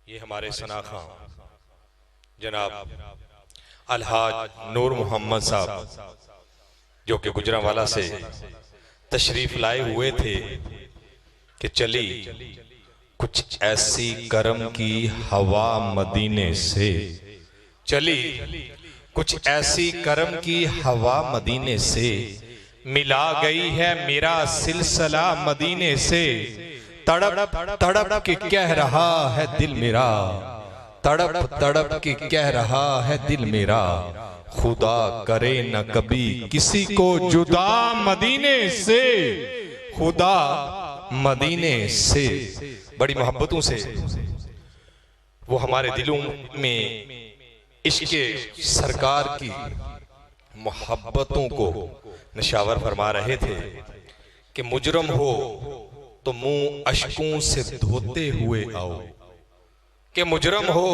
یہ ہمارے ثناخواں جناب الحاج نور محمد صاحب جو کہ گجرانوالہ سے تشریف لائے ہوئے تھے کہ چلی کچھ ایسی کرم کی ہوا مدینے سے، چلی کچھ ایسی کرم کی ہوا مدینے سے، ملا گئی ہے میرا سلسلہ مدینے سے، تڑپ تڑپ کے کہہ رہا ہے دل میرا، تڑپ تڑپ کے کہہ رہا ہے دل میرا، خدا کرے نہ کبھی کسی کو جدا مدینے سے، خدا مدینے سے۔ بڑی محبتوں سے وہ ہمارے دلوں میں عشق سرکار کی محبتوں کو نشاور فرما رہے تھے کہ مجرم ہو تو منہ اشکوں سے دھوتے ہوئے آؤ، کہ مجرم ہو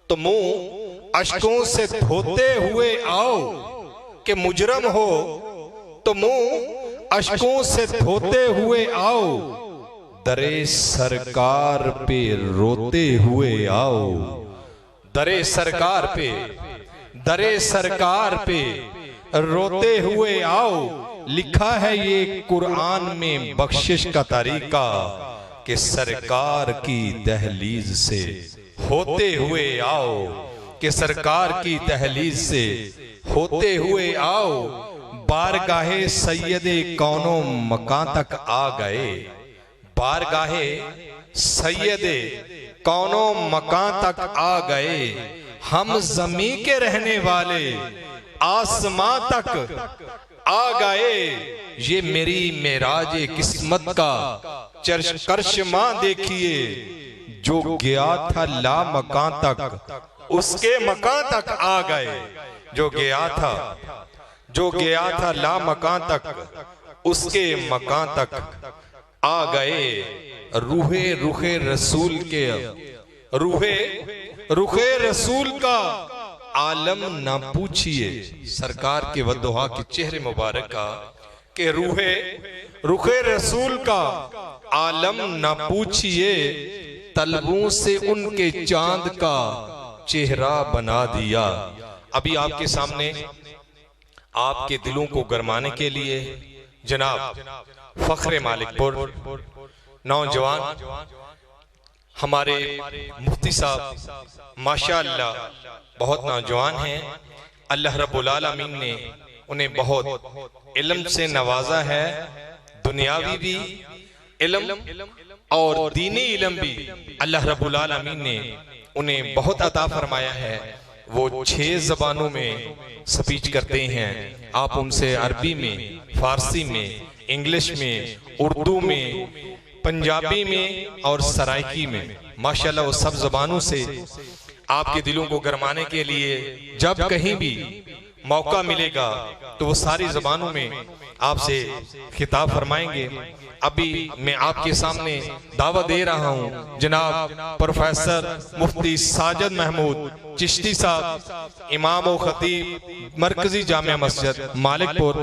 تو منہ اشکوں سے دھوتے ہوئے آؤ، کہ مجرم ہو تو منہ اشکوں سے دھوتے ہوئے آؤ، درِ سرکار پہ روتے ہوئے آؤ، درِ سرکار پہ، درِ سرکار پہ روتے ہوئے آؤ۔ لکھا ہے یہ قرآن میں بخشش کا طریقہ کہ سرکار کی دہلیز سے ہوتے ہوئے آؤ، کہ سرکار کی دہلیز سے ہوتے ہوئے آؤ، بارگاہ سید کون و مکان تک آ گئے، بارگاہ سید کون و مکان تک آ گئے، ہم زمین کے رہنے والے آسمان تک آ گئے، یہ میری معراج قسمت کا کرشماں دیکھیے، جو گیا تھا لا مکان تک اس کے مکان تک آ گئے، جو گیا تھا لا مکان تک اس کے مکان تک آ گئے، روح رسول کے روح رسول کا عالم نہ پوچھئے، سرکار کے ودعا کے چہرے مبارک کا کہ روح رسول کا عالم نہ پوچھئے، طلبوں سے ان کے چاند کا چہرہ بنا دیا۔ ابھی آپ کے سامنے آپ کے دلوں کو گرمانے کے لیے جناب فخر مالک پور نوجوان ہمارے مفتی صاحب ماشاءاللہ بہت نوجوان ہیں، اللہ رب العالمین نے انہیں بہت علم سے نوازا ہے، دنیاوی بھی علم اور دینی علم بھی اللہ رب العالمین نے انہیں بہت عطا فرمایا ہے، وہ 6 زبانوں میں سپیچ کرتے ہیں، آپ ان سے عربی میں، فارسی میں، انگلش میں، اردو میں، پنجابی میں اور سرائکی میں، ماشاءاللہ وہ سب زبانوں سے آپ کے دلوں کو گرمانے کے لیے جب کہیں بھی موقع ملے گا تو وہ ساری زبانوں میں آپ سے خطاب فرمائیں گے۔ ابھی میں آپ کے سامنے دعوت دے رہا ہوں جناب پروفیسر مفتی ساجد محمود چشتی صاحب، امام و خطیب مرکزی جامعہ مسجد مالک پور،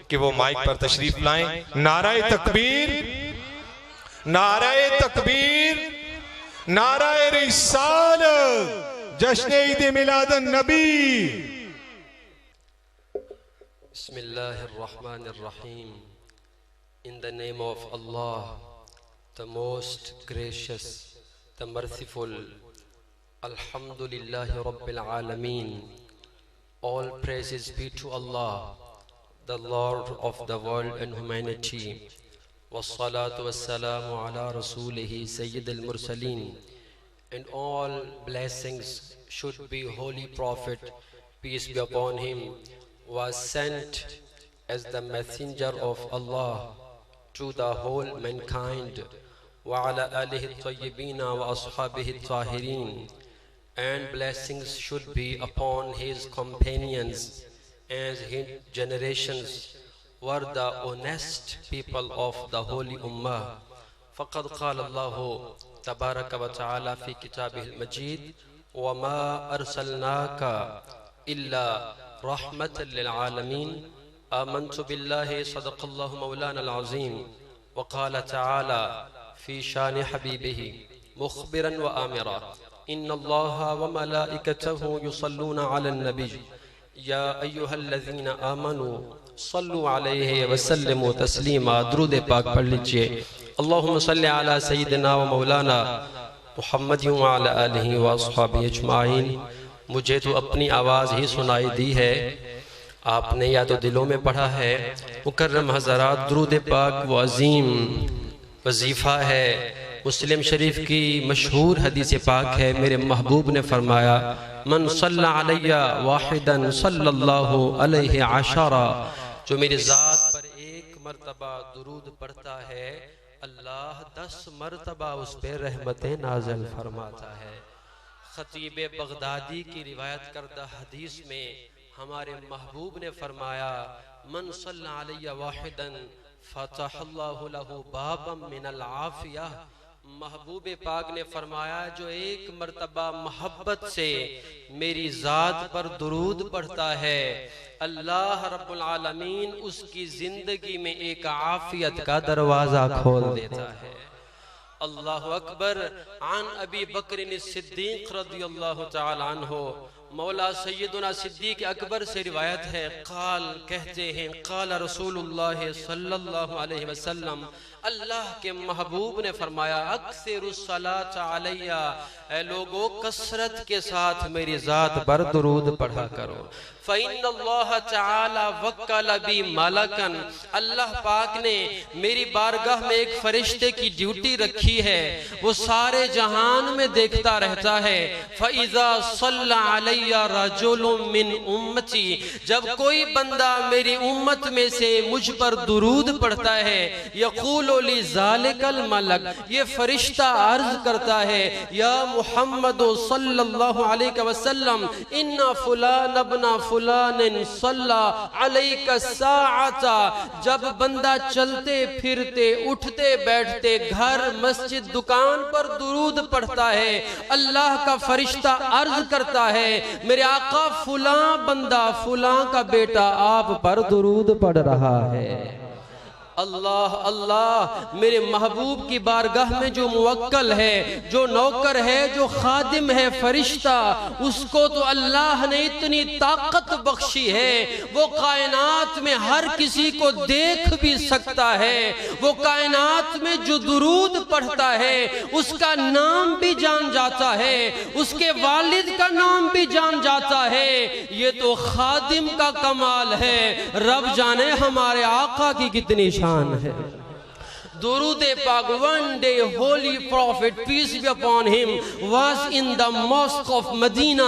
کہ وہ مائک پر تشریف لائیں۔ نعرہ تکبیر، نعرہ تکبیر، نعرہ رسالت، جشن عید میلاد النبی۔ بسم اللہ الرحمن الرحیم۔ In the name of Allah, the most gracious, the merciful, Alhamdulillahi Rabbil Alameen. All praises be to Allah, the Lord of the world and humanity. Wassalatu wassalamu ala rasulihi Sayyid al-Mursaleen. And all blessings should be Holy Prophet, peace be upon him, was sent as the messenger of Allah to the whole mankind, wa ala alihi at-tayyibin wa ashabihi at-tahirin. And blessings should be upon his companions as his generations were the honest people of the holy ummah. فقد قال الله تبارك وتعالى في كتابه المجيد وما أرسلناك إلا رحمة للعالمين. آمنت بالله صدق الله مولانا العظيم. وقال تعالى في شان حبيبه مخبرا وآمرا ان اللہ وملائکتہ یصلون علی النبی یا ایہا الذین آمنوا صلو علیہ وسلموا تسلیما. درود پاک پڑھ لیجئے. اللہم صلی علی سیدنا و مولانا محمد وعلی آلہ واصحابہ اجمعین. مجھے تو اپنی آواز ہی سنائی دی ہے، آپ نے یا تو دلوں میں پڑھا ہے. مکرم حضرات، درود پاک وہ عظیم وظیفہ ہے. مسلم شریف کی مشہور حدیث پاک ہے، میرے محبوب نے فرمایا من صلی علی واحدا صلی اللہ علیہ عشرہ. جو میری ذات پر ایک مرتبہ درود پڑھتا ہے، اللہ 10 مرتبہ اس پہ رحمتیں نازل فرماتا ہے. خطیب بغدادی کی روایت کردہ حدیث میں ہمارے محبوب نے فرمایا من صلی علی واحدا فتح اللہ لہ بابا من العافیہ. محبوب پاک نے فرمایا جو ایک مرتبہ محبت سے میری ذات پر درود پڑھتا ہے، اللہ رب العالمین اس کی زندگی میں ایک عافیت کا دروازہ کھول دیتا ہے. اللہ اکبر. عن ابی بکر الصدیق رضی اللہ تعالی عنہ، مولا سیدنا صدیق اکبر سے روایت ہے، قال کہتے ہیں قال رسول اللہ صلی اللہ علیہ وسلم، اللہ کے محبوب نے فرمایا اکثر الصلاۃ علیہ، اے لوگو کثرت کے ساتھ میری ذات پر درود پڑھا کرو. فَإِنَّ اللَّهَ تَعَالَى وَكَّلَ بِي مَلَكًا، اللہ پاک نے میری بارگاہ میں ایک فرشتے کی ڈیوٹی رکھی ہے، وہ سارے جہان میں دیکھتا رہتا ہے. فَإِذَا صَلَّ عَلَيَّ رَجُلٌ مِّنْ أُمَّتِي، جب کوئی بندہ میری امت میں سے مجھ پر درود پڑھتا ہے، یقول لِذَلِكَ الْمَلَكَ، یہ فرشتہ عرض کرتا ہے یا محمد صلی اللہ علیہ وسلم ان فلان ابن فلان صلی علیک الساعة. جب بندہ چلتے پھرتے اٹھتے بیٹھتے گھر مسجد دکان پر درود پڑھتا ہے، اللہ کا فرشتہ عرض کرتا ہے میرے آقا فلاں بندہ فلاں کا بیٹا آپ پر درود پڑھ رہا ہے. اللہ اللہ، میرے محبوب کی بارگاہ میں جو موکل ہے، جو نوکر ہے، جو خادم ہے فرشتہ، اس کو تو اللہ نے اتنی طاقت بخشی ہے، وہ کائنات میں ہر کسی کو دیکھ بھی سکتا ہے. وہ کائنات میں جو درود پڑھتا ہے اس کا نام بھی جان جاتا ہے، اس کے والد کا نام بھی جان جاتا ہے. یہ تو خادم کا کمال ہے، رب جانے ہمارے آقا کی کتنی شان ہے. درود پاک. One day holy prophet peace be upon him was in the mosque of Medina.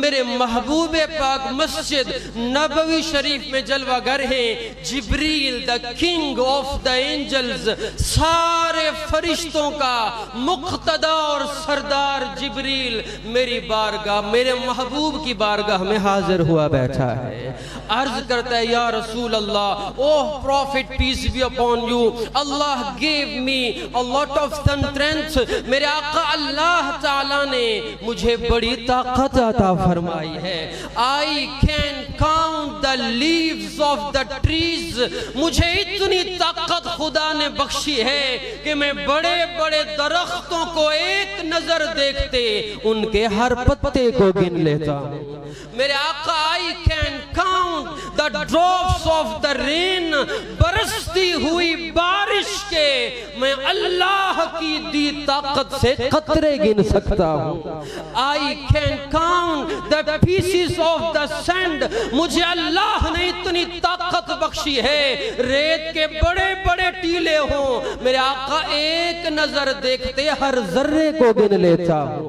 میرے محبوب پاک مسجد نبوی شریف میں جلوہ گر ہیں. جبریل the king of the angels، سارے فرشتوں کا مقتدی اور سردار جبریل میری بارگاہ میرے محبوب کی بارگاہ میں حاضر ہوا بیٹھا ہے. عرض کرتا ہے یا رسول اللہ، اوہ prophet peace be upon you، Allah gave me a lot of strength. میرے آقا اللہ تعالیٰ نے مجھے بڑی طاقت عطا فرمائی ہے. I can count the leaves of the trees. مجھے اتنی طاقت خدا نے بخشی ہے کہ میں بڑے بڑے درختوں کو ایک نظر دیکھتے ان کے ہر پتے کو گن لیتا ہوں. میرے آقا I can count the drops of the rain، برستی ہوئی بارش کے میں اللہ کی دی طاقت سے قطرے گن سکتا ہوں. I can count the pieces of the sand، مجھے اللہ نے اتنی طاقت بخشی ہے ریت کے بڑے بڑے ٹیلے ہوں میرے آقا ایک نظر دیکھتے ہر ذرے کو گن لیتا ہوں.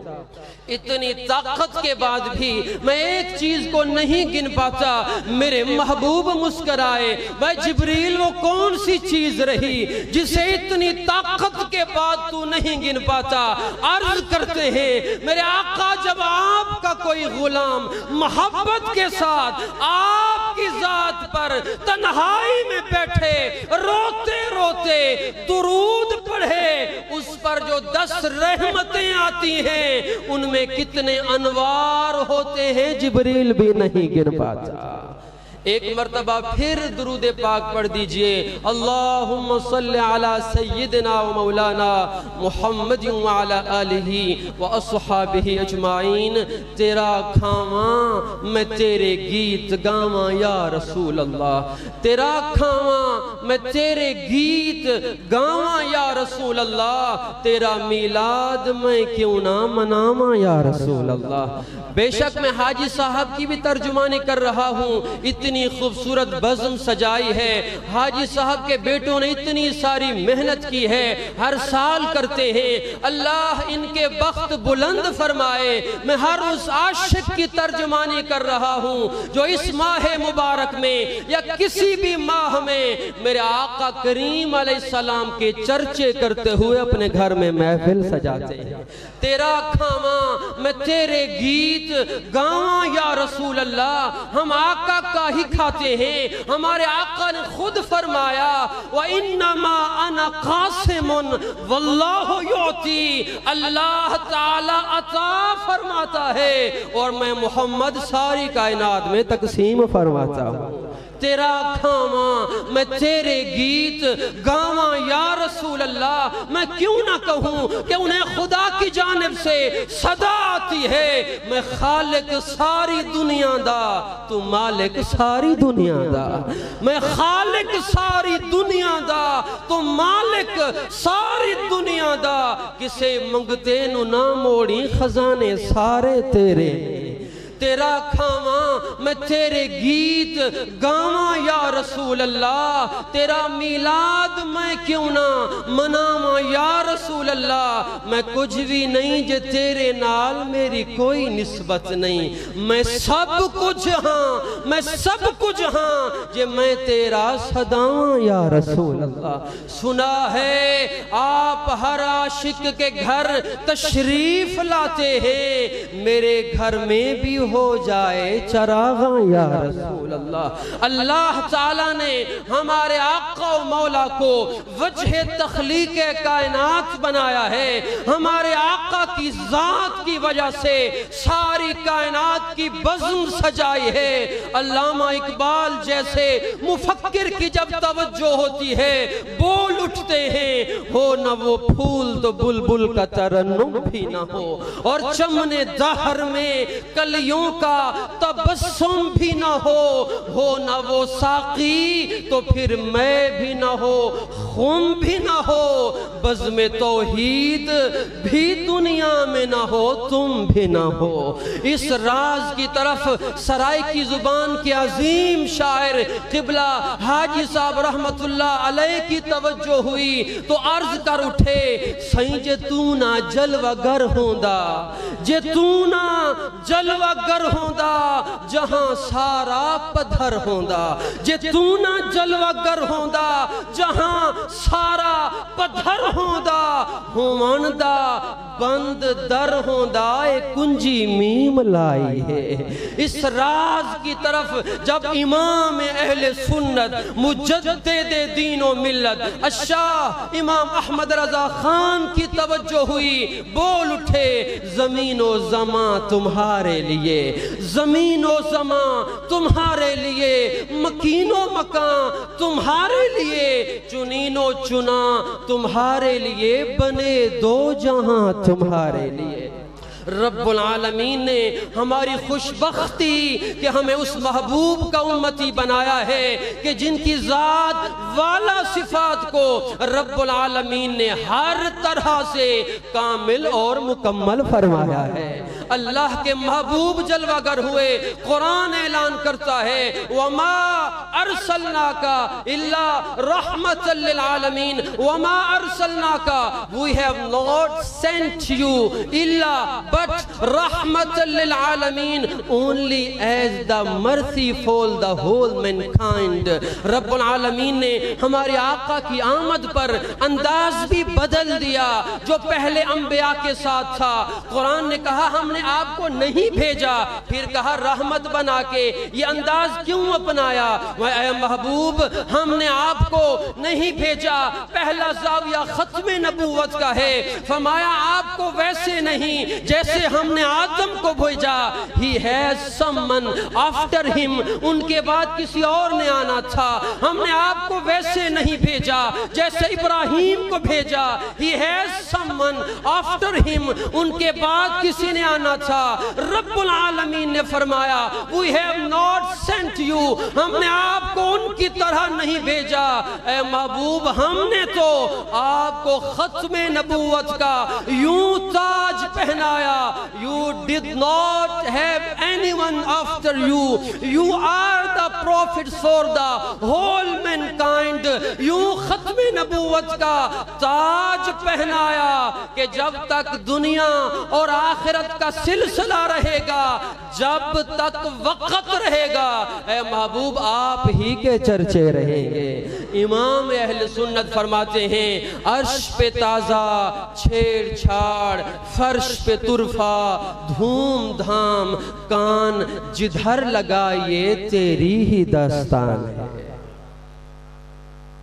اتنی طاقت کے بعد بھی میں ایک چیز کو نہیں گن پاتا. میرے محبوب مسکرائے، بھائی جبریل وہ کون سی چیز رہی جسے اتنی طاقت کے بعد تو نہیں گن پاتا؟ عرض کرتے ہیں میرے آقا جب آپ کا کوئی غلام محبت کے ساتھ آپ کی ذات پر تنہائی میں بیٹھے روتے روتے درود پڑھے، اس پر جو 10 رحمتیں آتی ہیں ان میں کتنے انوار ہوتے ہیں جبریل بھی نہیں گن پاتا. ایک مرتبہ پھر درود پاک پڑھ دیجئے، اللہم صلی علی سیدنا و مولانا محمد وعلی آلہ و اصحابہ اجمعین۔ تیرا کھاواں میں تیرے گیت گاواں یا رسول اللہ، تیرا کھاواں میں تیرے گیت گاواں یا رسول اللہ، تیرا میلاد میں کیوں نہ مناواں یا رسول اللہ۔ بے شک میں حاجی صاحب کی بھی ترجمانی کر رہا ہوں، اتنی خوبصورت بزم سجائی ہے، حاجی صاحب کے بیٹوں نے اتنی ساری محنت کی ہے، ہر سال کرتے ہیں، اللہ ان کے بخت بلند فرمائے۔ میں ہر اس عاشق کی ترجمانی کر رہا ہوں جو اس ماہ مبارک میں یا کسی بھی ماہ میں میرے آقا کریم علیہ السلام کے چرچے کرتے ہوئے اپنے گھر میں محفل سجاتے ہیں۔ تیرا کھاواں میں تیرے گیت گاواں یا رسول اللہ، ہم آقا کا ہی کھاتے ہیں۔ ہمارے آقا نے خود فرمایا وَإِنَّمَا أَنَا قَاسِمٌ وَاللَّهُ يُعْطِي، اللہ تعالی عطا فرماتا ہے اور میں محمد ساری کائنات میں تقسیم فرماتا ہوں۔ تیرا کھاواں میں تیرے گیت گاواں یا رسول اللہ، میں کیوں نہ کہوں کہ انہیں خدا کی جانب سے صدا آتی ہے، میں خالق ساری دنیا دا تو مالک ساری دنیا دا، میں خالق ساری دنیا دا تو مالک ساری دنیا دا، کسے منگتے نو نہ موڑی خزانے سارے تیرے۔ تیرا کھاواں میں تیرے گیت گاواں یا رسول اللہ، تیرا میلاد میں کیوں نہ مناواں یا رسول اللہ، میں کچھ بھی نہیں جے تیرے نال میری کوئی نسبت نہیں، میں سب کچھ ہاں، میں سب کچھ ہاں جے میں تیرا صداواں یا رسول اللہ۔ سنا ہے آپ ہر عاشق کے گھر تشریف لاتے ہیں، میرے گھر میں بھی ہو جائے چراغاں یا رسول اللہ۔ اللہ تعالیٰ نے ہمارے آقا و مولا کو وجہ تخلیق کائنات بنایا ہے، ہمارے آقا کی ذات کی وجہ سے ساری کائنات کی بزم سجائی ہے۔ علامہ اقبال جیسے مفکر کی جب توجہ ہوتی ہے بول اٹھتے ہیں، ہو نہ وہ پھول تو بلبل کا ترنم بھی نہ ہو، اور چمن دہر میں کلیوں کا تبسم بھی نہ ہو نہ وہ ساقی تو پھر میں بھی نہ ہو، خم بھی نہ ہو، بزم توحید بھی دنیا میں نہ ہو، تم بھی نہ ہو۔ اس راز کی طرف سرائی کی زبان کے عظیم شاعر قبلہ حاجی صاحب رحمت اللہ علیہ کی توجہ ہوئی تو عرض کر اٹھے، سائیں جے تو نہ جلوہ گر ہوندا، جے تو نہ جلوہ گر ہوندا جہاں سارا پدھر ہوندا، جے تو نہ جلوہ گر ہوندا جہاں سارا پدھر ہوندا، ہوماندا بند در ہوندا اے کنجی میم لائی ہے۔ اس راز کی طرف جب امام اہل سنت مجدد دین و ملت الشاہ امام احمد رضا خان کی توجہ ہوئی، بول اٹھے، زمین و زمان تمہارے لیے، زمین و زمان تمہارے لیے، مکین و مکان تمہارے لیے، چنین و چنا تمہارے لیے، بنے دو جہاں تمہارے لیے۔ رب العالمین نے ہماری خوشبختی کہ ہمیں اس محبوب کا امتی بنایا ہے کہ جن کی ذات والا صفات کو رب العالمین نے ہر طرح سے کامل اور مکمل فرمایا ہے۔ اللہ کے محبوب جلوہ گر ہوئے، قرآن اعلان کرتا ہے وَمَا أَرْسَلْنَاكَ إِلَّا رَحْمَةً لِلْعَالَمِينَ وَمَا أَرْسَلْنَاكَ We have not sent you إِلَّا but رَحْمَةً لِلْعَالَمِينَ only as the merciful the whole mankind۔ رب العالمین نے ہمارے آقا کی آمد پر انداز بھی بدل دیا جو پہلے انبیاء کے ساتھ تھا۔ قرآن نے کہا ہم نے آپ کو نہیں بھیجا؟ پھر کہا رحمت بنا کے، یہ انداز کیوں اپنایا؟ اے محبوب ہم نے آپ کو نہیں بھیجا، پہلا زاویہ ختم نبوت کا ہے۔ فرمایا آپ کو ویسے نہیں جیسے ہم نے آدم کو بھیجا، He has someone after him، ان کے بعد کسی اور نے آنا تھا۔ ہم نے آپ کو ویسے نہیں بھیجا جیسے ابراہیم کو بھیجا، He has someone after him، ان کے بعد کسی نے آنا تھا۔ رب العالمین نے فرمایا We have not sent you، ہم نے آپ کو ان کی طرح نہیں بھیجا۔ اے محبوب ہم نے تو آپ کو ختم نبوت کا یوں تاج پہنایا۔ You did not have anyone after you، you are the prophets for the whole mankind۔ یوں ختم نبوت کا تاج پہنایا کہ جب تک دنیا اور آخرت کا سلسلہ رہے گا، جب تک وقت رہے گا، اے محبوب آپ ہی کے چرچے رہیں گے۔ امام اہل سنت فرماتے ہیں عرش پہ تازہ چھیڑ چھاڑ، فرش پہ طرفہ دھوم دھام، کان جدھر لگائیے تیری ہی داستان ہے۔